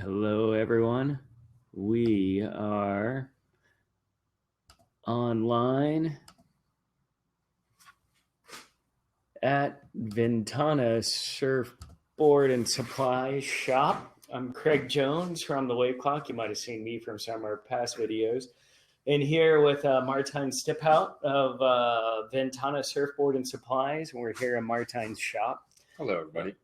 Hello, everyone. We are online at Ventana Surfboard and Supplies shop. I'm Craig Jones from the WaveClock. You might have seen me from some of our past videos. And here with Martijn of Ventana Surfboard and Supplies. And we're here in Martijn's shop. Hello, everybody.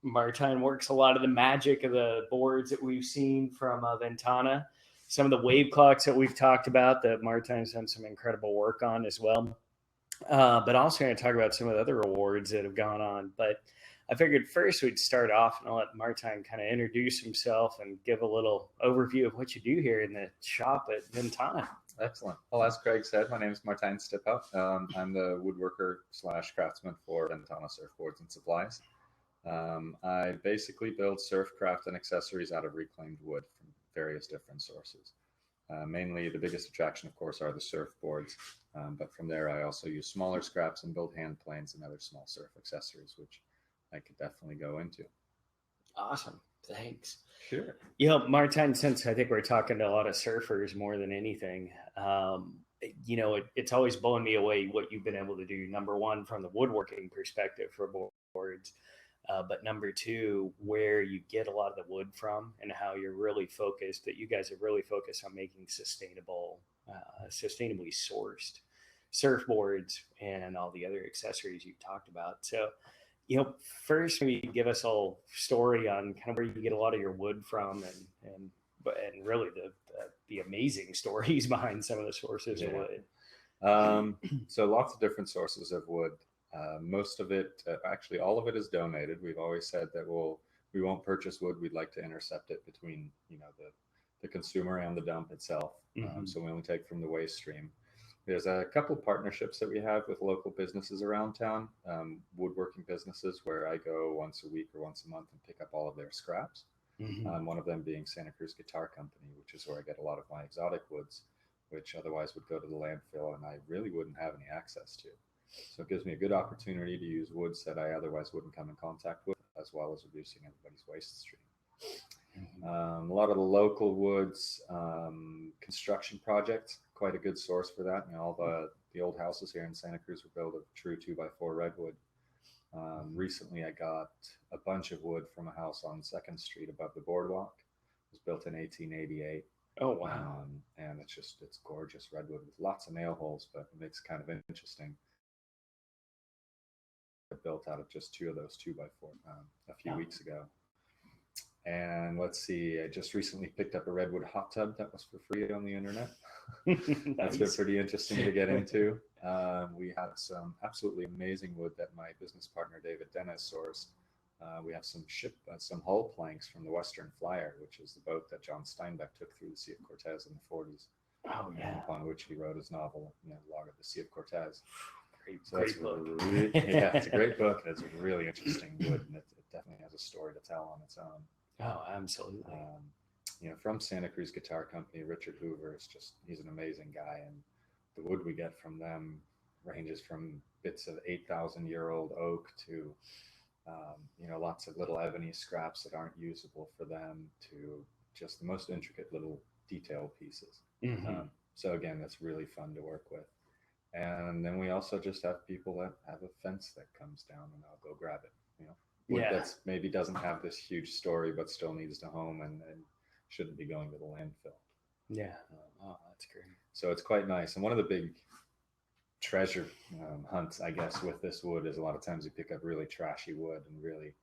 Martijn works a lot of the magic of the boards that we've seen from Ventana. Some of the wave clocks that we've talked about that Martijn's done some incredible work on as well. But also going to talk about some of the other awards that have gone on. But I figured first we'd start off and I'll let Martijn kind of introduce himself and give a little overview of what you do here in the shop at Ventana. Excellent. Well, as Craig said, my name is Martijn. I'm the woodworker / craftsman for Ventana Surfboards and Supplies. I basically build surf craft and accessories out of reclaimed wood from various different sources. Mainly the biggest attraction, of course, are the surfboards. But from there, I also use smaller scraps and build hand planes and other small surf accessories, which I could definitely go into. Awesome. Thanks. Sure. Martijn, since I think we're talking to a lot of surfers more than anything, it's always blowing me away what you've been able to do. Number one, from the woodworking perspective for boards. But number two, where you get a lot of the wood from and how you're really focused, that you guys are really focused on making sustainably sourced surfboards and all the other accessories you've talked about. So, first maybe give us a little story on kind of where you get a lot of your wood from and really the amazing stories behind some of the sources of wood. So lots of different sources of wood. Most of it, actually all of it is donated. We've always said that we won't purchase wood. We'd like to intercept it between, the consumer and the dump itself. Mm-hmm. So we only take from the waste stream. There's a couple partnerships that we have with local businesses around town, woodworking businesses where I go once a week or once a month and pick up all of their scraps. Mm-hmm. One of them being Santa Cruz Guitar Company, which is where I get a lot of my exotic woods, which otherwise would go to the landfill and I really wouldn't have any access to. So it gives me a good opportunity to use woods that I otherwise wouldn't come in contact with, as well as reducing everybody's waste stream. Mm-hmm. A lot of the local woods, construction projects, quite a good source for that. All the old houses here in Santa Cruz were built of true 2x4 redwood. Recently, I got a bunch of wood from a house on 2nd Street above the boardwalk. It was built in 1888. Oh, wow. And it's gorgeous redwood with lots of nail holes, but it makes kind of interesting. Built out of just 2 of those 2x4 a few weeks ago. And let's see, I just recently picked up a redwood hot tub that was for free on the internet. That's been pretty interesting to get into. We had some absolutely amazing wood that my business partner David Dennis sourced. We have some hull planks from the Western Flyer, which is the boat that John Steinbeck took through the Sea of Cortez in the 40s. Oh, yeah. And upon which he wrote his novel, Log of the Sea of Cortez. Great book. It's a great book. And it's a really interesting wood, and it definitely has a story to tell on its own. Oh, absolutely. From Santa Cruz Guitar Company, Richard Hoover he's an amazing guy, and the wood we get from them ranges from bits of 8,000-year-old oak to lots of little ebony scraps that aren't usable for them to just the most intricate little detailed pieces. Mm-hmm. So again, that's really fun to work with. And then we also just have people that have a fence that comes down and I'll go grab it. Wood that maybe doesn't have this huge story, but still needs a home and shouldn't be going to the landfill. Yeah. Oh, that's great. So it's quite nice. And one of the big treasure hunts, I guess, with this wood is a lot of times you pick up really trashy wood and really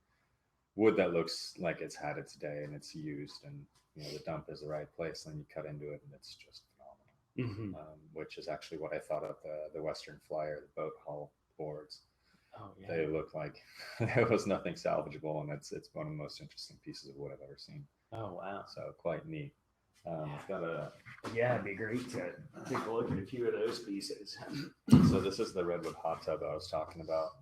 wood that looks like it's had its day and it's used and, the dump is the right place. And then you cut into it and it's just phenomenal. Mm-hmm. Which is actually what I thought of the Western Flyer, the boat hull boards. Oh, yeah. They look like there was nothing salvageable, and it's one of the most interesting pieces of wood I've ever seen. Oh, wow. So quite neat. It'd be great to take a look at a few of those pieces. So this is the redwood hot tub I was talking about.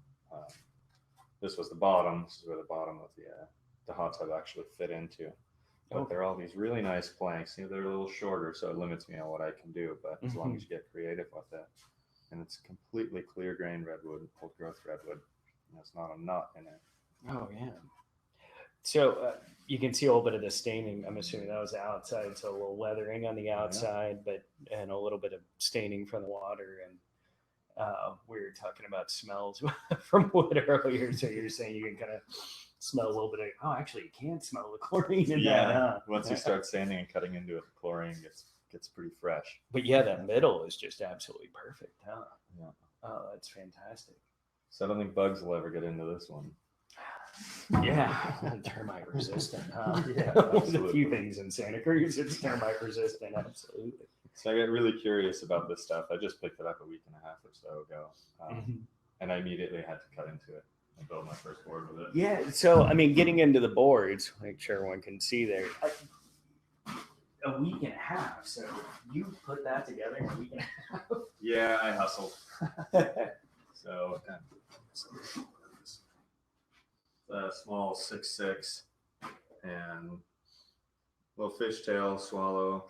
This was the bottom. This is where the bottom of the hot tub actually fit into. But they're all these really nice planks. They're a little shorter, so it limits me on what I can do. But as long as you get creative with it, and it's completely clear grain redwood, old growth redwood. There's not a knot in it. Oh, yeah. So you can see a little bit of the staining. I'm assuming that was the outside, so a little weathering on the outside, and a little bit of staining from the water. And we were talking about smells from wood earlier, so you're saying you can kind of smell a little bit of. Oh, actually, you can smell the chlorine in that. Huh? Once you start sanding and cutting into it, the chlorine gets pretty fresh. But yeah, that middle is just absolutely perfect, huh? Yeah. Oh, that's fantastic. So I don't think bugs will ever get into this one. Yeah, termite resistant. Huh? Yeah, There's a few things in Santa Cruz. It's termite resistant, absolutely. So I got really curious about this stuff. I just picked it up a week and a half or so ago, and I immediately had to cut into it and build my first board with it. Yeah, so I mean, getting into the boards, make sure everyone can see there. A week and a half. So you put that together in a week and a half? Yeah, I hustled. So a small 6'6" and little fishtail swallowtail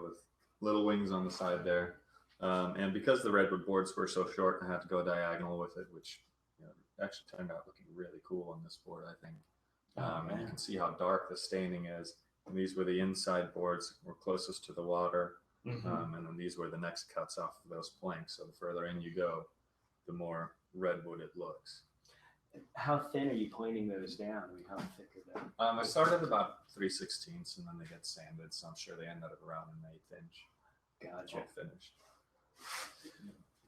with little wings on the side there. And because the redwood boards were so short, I had to go diagonal with it, which actually turned out looking really cool on this board, I think. And you can see how dark the staining is. And these were the inside boards, were closest to the water. And then these were the next cuts off of those planks. So the further in you go, the more redwood it looks. How thin are you planing those down? I mean, how thick are they? I started about 3/16, and then they get sanded. So I'm sure they end up around an 1/8 inch. Gotcha. All finished.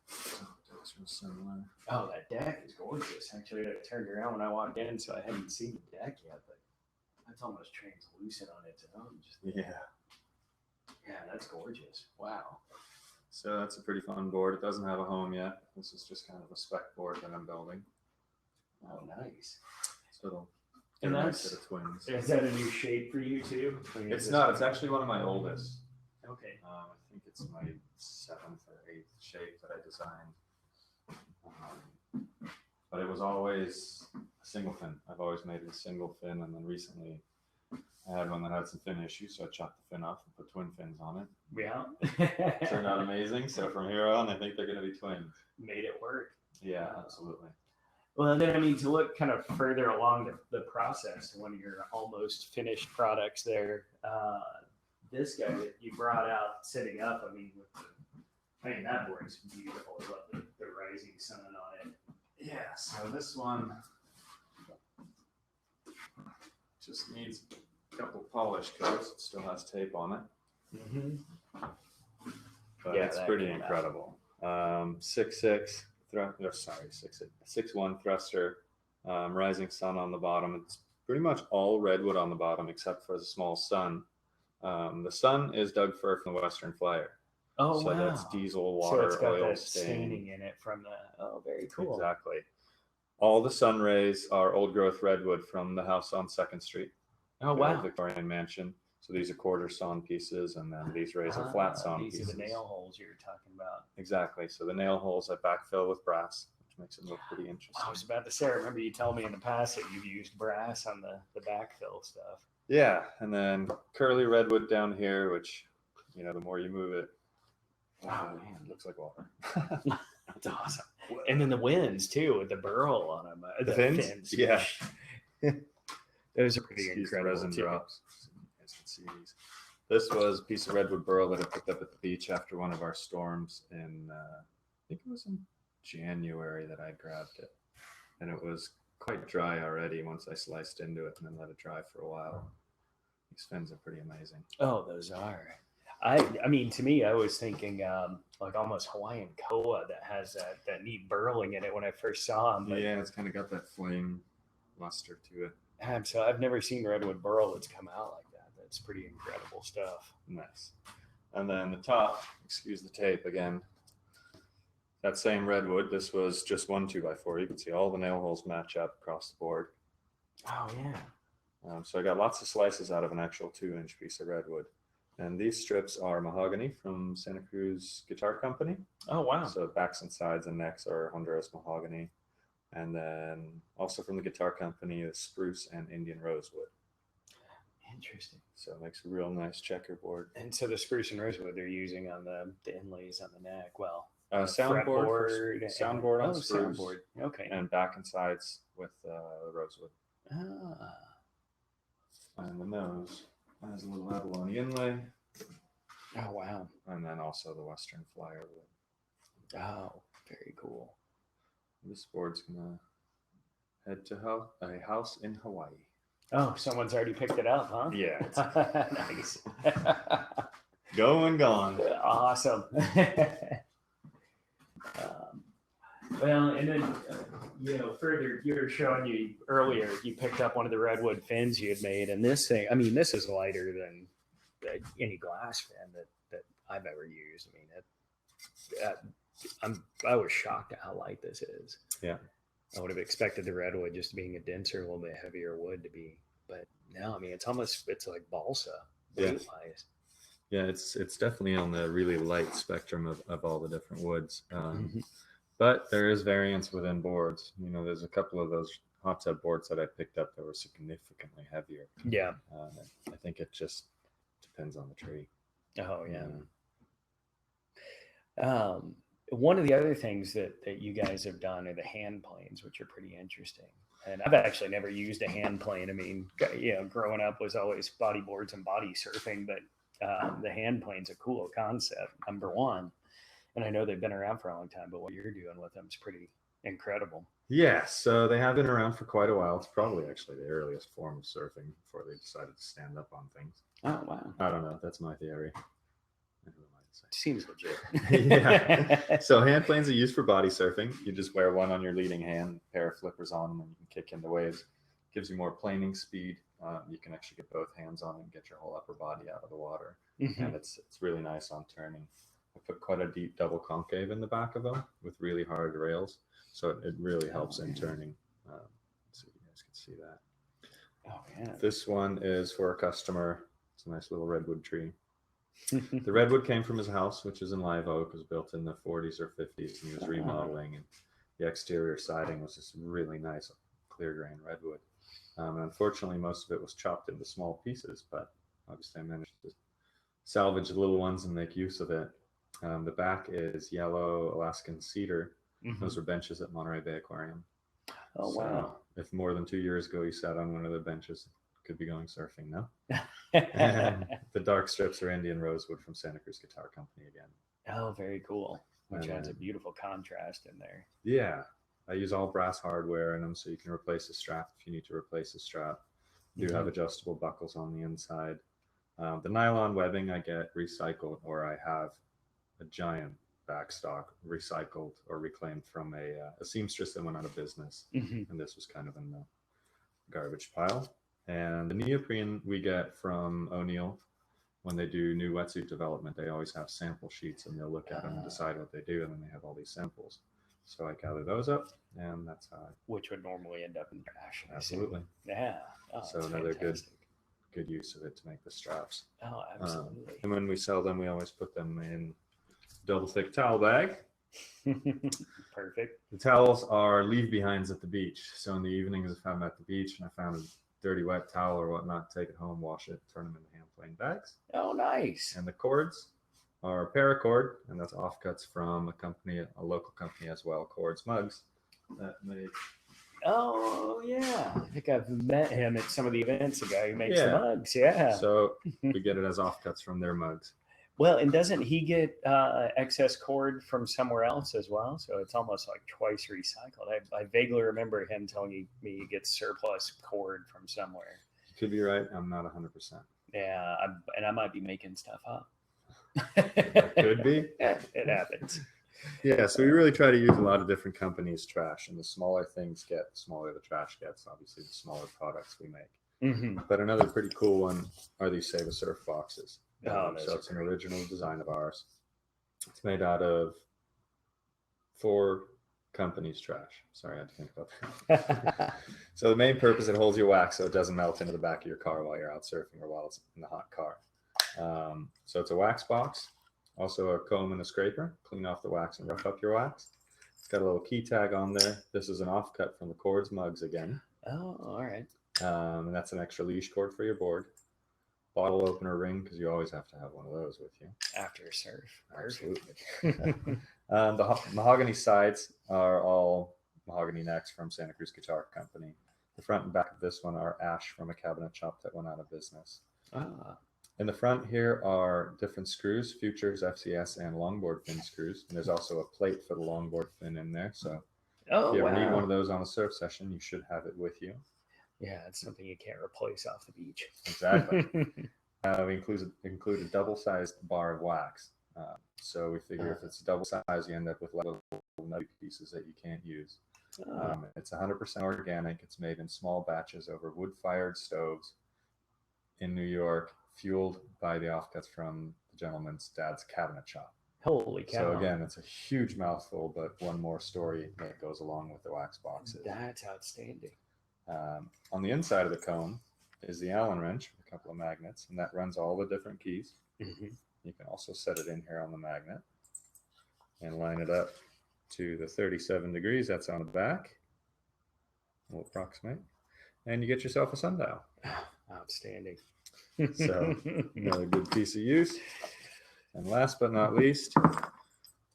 Decks real similar. Oh, that deck is gorgeous. Actually, I turned around when I walked in, so I hadn't seen the deck yet, but that's almost translucent on its own. Yeah, that's gorgeous. Wow. So that's a pretty fun board. It doesn't have a home yet. This is just kind of a spec board that I'm building. Oh, nice. So it'll and get a that's nice set of twins. Is that a new shape for you too? It's not. It's actually one of my oldest. Okay. I think it's my 7th or 8th shape that I designed. But it was always a single fin. I've always made it a single fin, and then recently I had one that had some fin issues, so I chopped the fin off and put twin fins on it. Yeah. Turned out amazing. So from here on, I think they're going to be twins. Made it work. Yeah, absolutely. Well, then, I mean, to look kind of further along the process, one of your almost finished products there, this guy that you brought out setting up, I mean, that board is beautiful. I love the rising sun on it. Yeah, so this one just needs a couple polish coats. It still has tape on it. But yeah, it's pretty incredible. 6'6". 6'1" thruster, rising sun on the bottom. It's pretty much all redwood on the bottom except for the small sun. The sun is Doug fir from the Western Flyer. Oh, so wow. that's diesel, water, so it's got oil that staining in it from the. Oh, very cool. Exactly. All the sun rays are old growth redwood from the house on 2nd Street. Oh, wow. Victorian mansion. So these are quarter sawn pieces, and then these rays are flat sawn pieces. These are the nail holes you were talking about. Exactly. So the nail holes I backfill with brass, which makes it look pretty interesting. I was about to say, I remember you telling me in the past that you've used brass on the backfill stuff. Yeah, and then curly redwood down here, which, the more you move it, it looks like water. That's awesome. And then the winds too, with the burl on them. The fins? Yeah. Those are pretty incredible. Resin drops. You guys can see these. This was a piece of redwood burl that I picked up at the beach after one of our storms in, I think it was in January that I grabbed it. And it was quite dry already once I sliced into it and then let it dry for a while. These fins are pretty amazing. Oh, those are. I mean, to me, I was thinking like almost Hawaiian koa that has that neat burling in it when I first saw them. But, yeah, it's kind of got that flame luster to it. So I've never seen redwood burl that's come out like that. That's pretty incredible stuff. Nice. And then the top, excuse the tape again, that same redwood, this was just 1 2x4. You can see all the nail holes match up across the board. Oh, yeah. So I got lots of slices out of an actual 2-inch piece of redwood. And these strips are mahogany from Santa Cruz Guitar Company. Oh, wow. So backs and sides and necks are Honduras mahogany. And then also from the Guitar Company, the spruce and Indian rosewood. Interesting. So it makes a real nice checkerboard. And so the spruce and rosewood they're using on the inlays on the neck. Well, soundboard on spruce. Soundboard. Okay. And back and sides with the rosewood. And the nose has a little abalone inlay. Oh, wow. And then also the Western Flyer wood. Oh, very cool. This board's gonna head to a house in Hawaii. Oh, someone's already picked it up, huh? Yeah. Nice. Going gone. Awesome. Well, and then, further, you were showing you earlier, you picked up one of the redwood fins you had made. And this thing, I mean, this is lighter than any glass fin that I've ever used. I mean, I was shocked at how light this is. Yeah. I would have expected the redwood just being a denser, a little bit heavier wood to be, but no, I mean, it's like balsa weight-wise. Yeah, it's definitely on the really light spectrum of all the different woods. But there is variance within boards. There's a couple of those hot tub boards that I picked up that were significantly heavier. Yeah. I think it just depends on the tree. Oh, yeah. One of the other things that you guys have done are the hand planes, which are pretty interesting. And I've actually never used a hand plane. I mean, growing up was always bodyboards and body surfing, but the hand plane's a cool concept, number one. And I know they've been around for a long time, but what you're doing with them is pretty incredible. Yeah, so they have been around for quite a while. It's probably actually the earliest form of surfing before they decided to stand up on things. Oh, wow. I don't know. That's my theory. Seems legit. Yeah. So hand planes are used for body surfing. You just wear one on your leading hand, a pair of flippers on them, and you can kick into waves. Gives you more planing speed. You can actually get both hands on it and get your whole upper body out of the water. And it's really nice on turning. I put quite a deep double concave in the back of them with really hard rails. So it really helps in turning. So you guys can see that. Oh, yeah. This one is for a customer. It's a nice little redwood tree. The redwood came from his house, which is in live oak. It was built in the 40s or 50s, and he was remodeling. And the exterior siding was this really nice clear grain redwood. And unfortunately, most of it was chopped into small pieces, but obviously I managed to salvage the little ones and make use of it. The back is yellow Alaskan cedar. Those are benches at Monterey Bay Aquarium. Oh, so wow. If more than 2 years ago you sat on one of the benches, could be going surfing now. And the dark strips are Indian rosewood from Santa Cruz Guitar Company again. Oh, very cool. Which adds a beautiful contrast in there. Yeah. I use all brass hardware in them, so you can replace the strap if you need to replace the strap. You do have adjustable buckles on the inside. The nylon webbing I get recycled, or I have a giant backstock recycled or reclaimed from a seamstress that went out of business. And this was kind of in the garbage pile. And the neoprene we get from O'Neill. When they do new wetsuit development, they always have sample sheets, and they'll look at them and decide what they do, and then they have all these samples. So I gather those up, and that's how which would normally end up in trash. Absolutely. Yeah. Oh, so another good use of it to make the straps. Oh, absolutely. And when we sell them, we always put them in double thick towel bag. Perfect. The towels are leave behinds at the beach. So in the evenings, if I'm at the beach and I found a dirty wet towel or whatnot, take it home, wash it, turn them into hand plane bags. Oh, nice. And the cords are paracord, and that's offcuts from a local company as well, Cords Mugs, that make. Oh, yeah. I think I've met him at some of the events, the guy who makes the mugs. Yeah. So we get it as offcuts from their mugs. Well, and doesn't he get excess cord from somewhere else as well? So it's almost like twice recycled. I vaguely remember him telling me he gets surplus cord from somewhere. Could be right. I'm not 100%. Yeah, and I might be making stuff up. That could be. It happens. Yeah, so we really try to use a lot of different companies' trash, and the smaller things get, the smaller the trash gets. Obviously, the smaller products we make. But another pretty cool one are these Save a Surf boxes. So it's an original design of ours. It's made out of 4 companies' trash. Sorry, I had to think about that. So the main purpose, it holds your wax so it doesn't melt into the back of your car while you're out surfing or while it's in the hot car. So it's a wax box, also a comb and a scraper, clean off the wax and rough up your wax. It's got a little key tag on there. This is an offcut from the Cords Mugs again. Oh, all right. And that's an extra leash cord for your board. Bottle opener ring, because you always have to have one of those with you. After a surf. Absolutely. The mahogany sides are all mahogany necks from Santa Cruz Guitar Company. The front and back of this one are ash from a cabinet shop that went out of business. Ah. In the front here are different screws, Futures, FCS, and longboard fin screws. And there's also a plate for the longboard fin in there. So if you ever need one of those on a surf session, you should have it with you. Yeah, it's something you can't replace off the beach. Exactly. We include a double-sized bar of wax. So we figure if it's double size, you end up with little nutty pieces that you can't use. It's 100% organic. It's made in small batches over wood-fired stoves in New York, fueled by the offcuts from the gentleman's dad's cabinet shop. Holy cow. So again, it's a huge mouthful, but one more story that goes along with the wax boxes. That's outstanding. On the inside of the cone is the Allen wrench with a couple of magnets, and that runs all the different keys. Mm-hmm. You can also set it in here on the magnet and line it up to the 37 degrees that's on the back. We'll approximate. And you get yourself a sundial. Outstanding. So another good piece of use. And last but not least,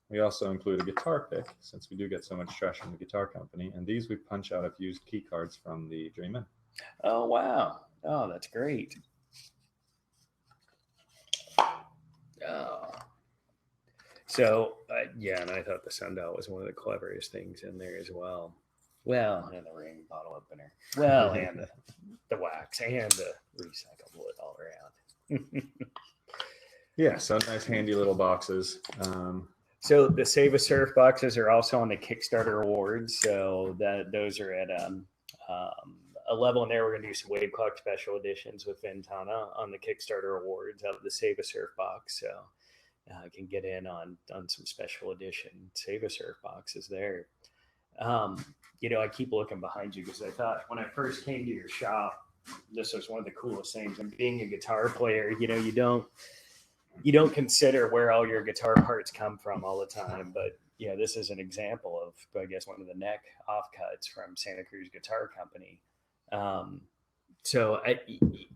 we also include a guitar pick, since we do get so much trash from the guitar company. And these we punch out of used key cards from the Dream Inn. Oh, wow. Oh, that's great. Oh. So, yeah, and I thought the sundial was one of the cleverest things in there as well. Well, and the ring bottle opener. Well, and the wax and the recycled wood all around. Yeah, so nice handy little boxes. So the Save a Surf boxes are also on the Kickstarter awards. So those are at a level in there. We're going to do some WaveClock special editions with Ventana on the Kickstarter awards of the Save a Surf box. So I can get in on some special edition Save a Surf boxes there. I keep looking behind you because I thought when I first came to your shop, this was one of the coolest things. And being a guitar player, you don't consider where all your guitar parts come from all the time. But this is an example of, I guess, one of the neck offcuts from Santa Cruz Guitar Company.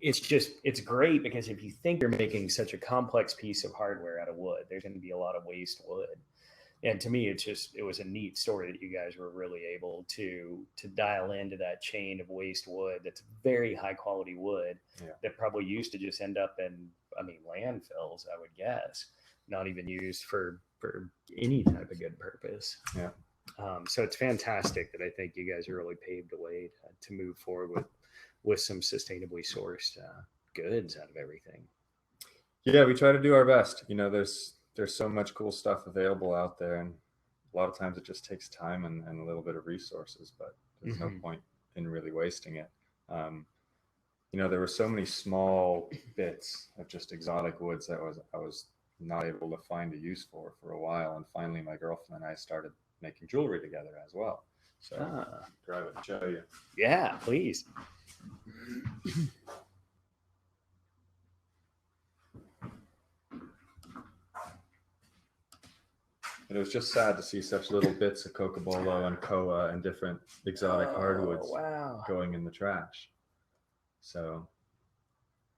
It's great because if you think you're making such a complex piece of hardware out of wood, there's going to be a lot of waste wood. And to me, it was a neat story that you guys were really able to dial into that chain of waste wood. That's very high quality wood that probably used to just end up in, landfills, I would guess, not even used for any type of good purpose. Yeah. So it's fantastic that I think you guys are really paved the way to move forward with some sustainably sourced goods out of everything. Yeah, we try to do our best. There's so much cool stuff available out there, and a lot of times it just takes time and a little bit of resources, but there's no point in really wasting it. There were so many small bits of just exotic woods that I was not able to find a use for a while, and finally my girlfriend and I started making jewelry together as well. So grab it and show you. Yeah, please. It was just sad to see such little bits of cocobolo and koa and different exotic hardwoods going in the trash. So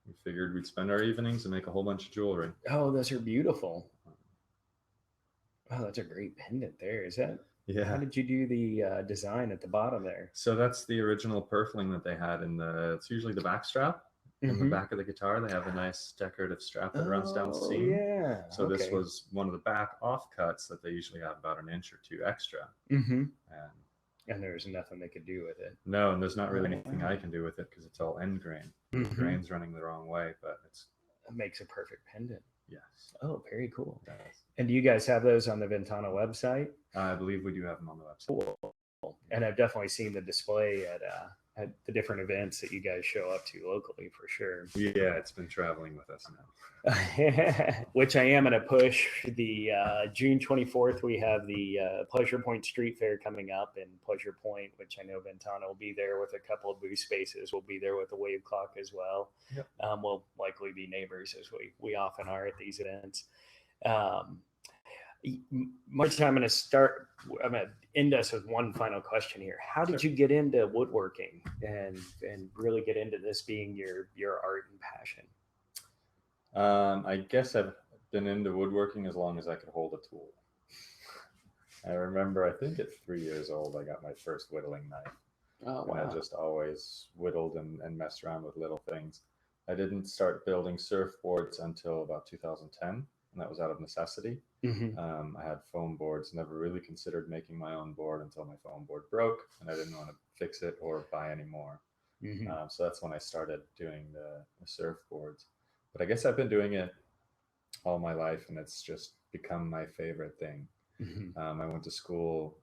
we figured we'd spend our evenings and make a whole bunch of jewelry. Oh, those are beautiful. Oh, that's a great pendant there. Is that? Yeah. How did you do the design at the bottom there? So that's the original purfling that they had it's usually the back strap. In the back of the guitar, they have a nice decorative strap that runs down the seam. Yeah. So this was one of the back offcuts that they usually have about an inch or two extra. Mm-hmm. And there's nothing they could do with it. No, and there's not really anything I can do with it because it's all end grain. The grain's running the wrong way, but it makes a perfect pendant. Yes. Oh, very cool. And do you guys have those on the Ventana website? I believe we do have them on the website. Cool. And I've definitely seen the display at the different events that you guys show up to locally for sure. Yeah, it's been traveling with us now. Which I am going to push. The June 24th, we have the Pleasure Point Street Fair coming up in Pleasure Point, which I know Ventana will be there with a couple of booth spaces. We'll be there with the Wave Clock as well. Yep. We'll likely be neighbors as we often are at these events. Martijn, I'm going to end us with one final question here. How did you get into woodworking and really get into this being your art and passion? I guess I've been into woodworking as long as I could hold a tool. I remember, I think at 3 years old, I got my first whittling knife. Oh, And I wow. just always whittled and messed around with little things. I didn't start building surfboards until about 2010, and that was out of necessity. Hmm. I had foam boards, never really considered making my own board until my foam board broke, and I didn't want to fix it or buy any more. Hmm. So that's when I started doing the surfboards. But I guess I've been doing it all my life, and it's just become my favorite thing. Hmm. I went to school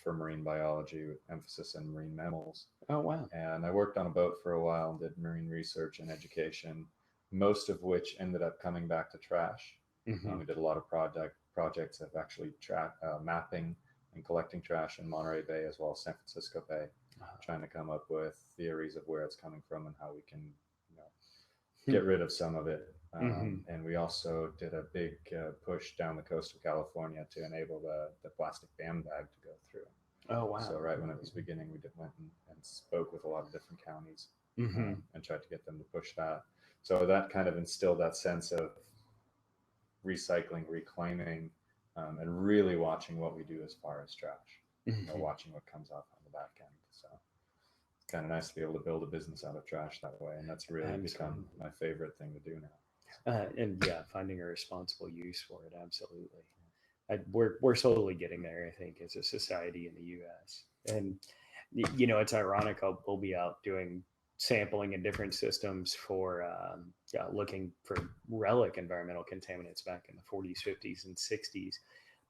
for marine biology with emphasis in marine mammals, Oh, wow. and I worked on a boat for a while and did marine research and education, most of which ended up coming back to trash. Hmm. We did a lot of projects of actually mapping and collecting trash in Monterey Bay as well as San Francisco Bay, trying to come up with theories of where it's coming from and how we can, you know, get rid of some of it. Hmm. And we also did a big push down the coast of California to enable the plastic band bag to go through. Oh, wow. So right when it was beginning, went and spoke with a lot of different counties Hmm. and tried to get them to push that. So that kind of instilled that sense of recycling, reclaiming, and really watching what we do as far as trash. Hmm. Watching what comes off on the back end. So it's kind of nice to be able to build a business out of trash that way, and that's really become Absolutely. my favorite thing to do now. And yeah, finding a responsible use for it. Absolutely. We're slowly getting there, I think, as a society in the U.S. And it's ironic. We'll be out doing sampling in different systems for yeah, looking for relic environmental contaminants back in the 40s, 50s, and 60s.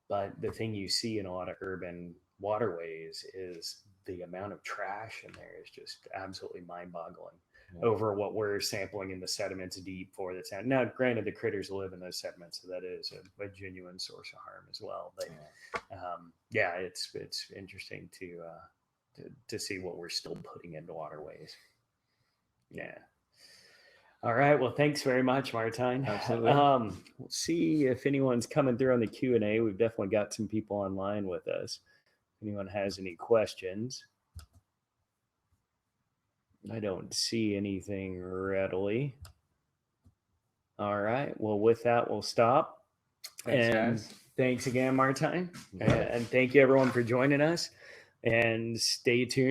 But the thing you see in a lot of urban waterways is the amount of trash in there is just absolutely mind-boggling Yeah. over what we're sampling in the sediments deep for. That's now, granted, the critters live in those sediments, so that is a genuine source of harm as well. But yeah, it's interesting to see what we're still putting into waterways. Yeah. All right. Well, thanks very much, Martijn. Absolutely. We'll see if anyone's coming through on the Q&A. We've definitely got some people online with us. If anyone has any questions. I don't see anything readily. All right. Well, with that, we'll stop. Thanks, And guys. thanks again, Martijn. You got it. And thank you, everyone, for joining us. And stay tuned